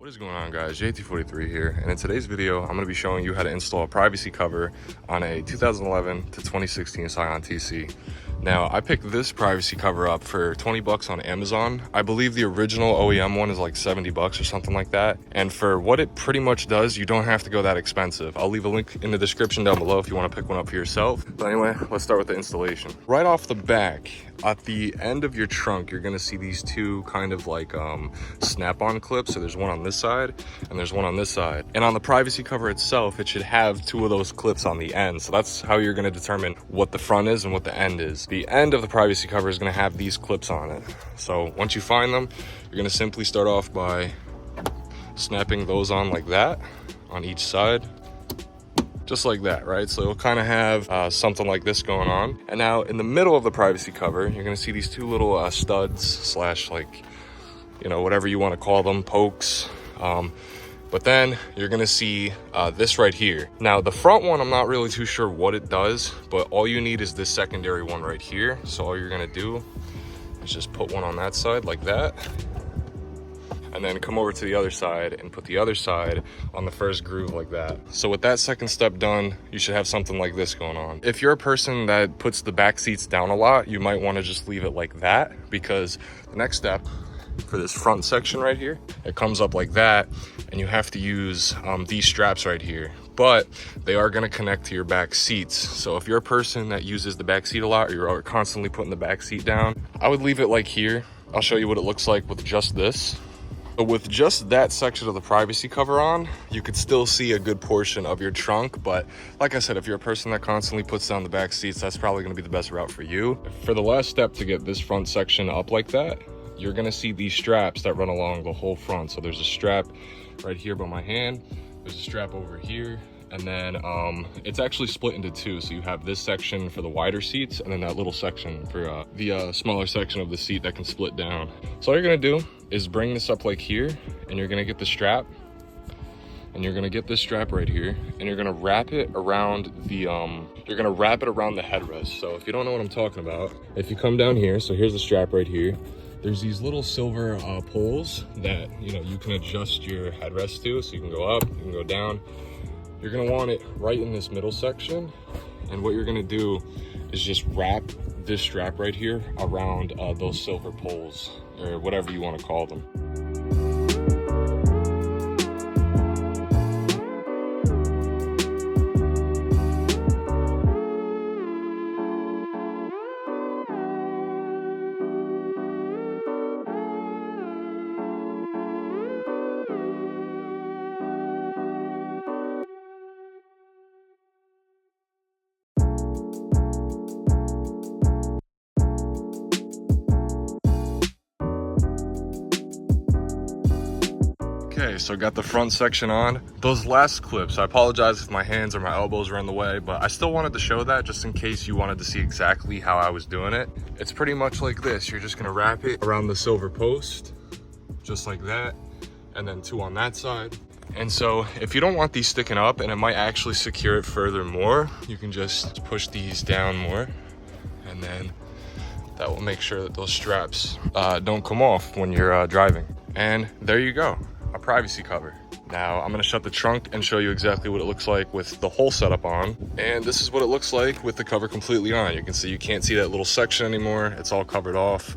What is going on, guys? JT43 here, and in today's video I'm going to be showing you how to install a privacy cover on a 2011 to 2016 Scion TC. Now, I picked this privacy cover up for 20 bucks on Amazon. I believe the original OEM one is like 70 bucks or something like that. And for what it pretty much does, you don't have to go that expensive. I'll leave a link in the description down below if you want to pick one up for yourself. But anyway, let's start with the installation. Right off the back, at the end of your trunk, you're going to see these two kind of like snap-on clips. So there's one on this side and there's one on this side. And on the privacy cover itself, it should have two of those clips on the end. So that's how you're going to determine what the front is and what the end is. The end of the privacy cover is going to have these clips on it. So once you find them, you're going to simply start off by snapping those on like that on each side. Just like that, right? So it'll kind of have something like this going on. And now in the middle of the privacy cover, you're going to see these two little studs slash, like, you know, whatever you want to call them, pokes. But then you're going to see this right here. Now the front one, I'm not really too sure what it does, but all you need is this secondary one right here. So all you're going to do is just put one on that side like that, and then come over to the other side and put the other side on the first groove like that. So with that second step done, you should have something like this going on. If you're a person that puts the back seats down a lot, you might want to just leave it like that, because the next step for this front section right here, it comes up like that, and you have to use these straps right here. But they are going to connect to your back seats. So if you're a person that uses the back seat a lot, or you're constantly putting the back seat down, I would leave it like here. I'll show you what it looks like with just this. But with just that section of the privacy cover on, you could still see a good portion of your trunk. But like I said, if you're a person that constantly puts down the back seats, that's probably going to be the best route for you. For the last step to get this front section up like that, you're going to see these straps that run along the whole front. So there's a strap right here by my hand, there's a strap over here, and then it's actually split into two. So you have this section for the wider seats, and then that little section for the smaller section of the seat that can split down. So all you're going to do is bring this up like here, and you're going to get the strap, and you're going to get this strap right here, and you're going to wrap it around the headrest. So if you don't know what I'm talking about, if you come down here, so here's the strap right here, there's these little silver poles that, you know, you can adjust your headrest to. So you can go up, you can go down. You're going to want it right in this middle section, and what you're going to do is just wrap this strap right here around those silver poles, or whatever you want to call them. Okay, so got the front section on. Those last clips, I apologize if my hands or my elbows are in the way, but I still wanted to show that just in case you wanted to see exactly how I was doing it. It's pretty much like this. You're just gonna wrap it around the silver post, just like that, and then two on that side. And so if you don't want these sticking up, and it might actually secure it further more, you can just push these down more, and then that will make sure that those straps don't come off when you're driving. And there you go, a privacy cover. Now I'm gonna shut the trunk and show you exactly what it looks like with the whole setup on. And this is what it looks like with the cover completely on. You can see you can't see that little section anymore. It's all covered off.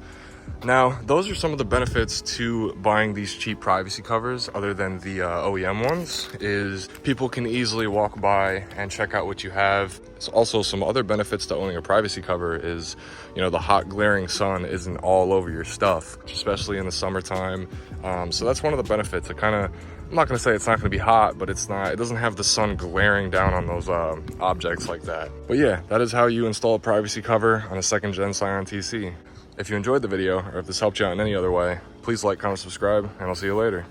Now, those are some of the benefits to buying these cheap privacy covers, other than the OEM ones, is people can easily walk by and check out what you have. There's also some other benefits to owning a privacy cover is, you know, the hot glaring sun isn't all over your stuff, especially in the summertime. So that's one of the benefits. It kind of, I'm not going to say it's not going to be hot, but it doesn't have the sun glaring down on those objects like that. But yeah, that is how you install a privacy cover on a second gen Scion TC. If you enjoyed the video, or if this helped you out in any other way, please like, comment, subscribe, and I'll see you later.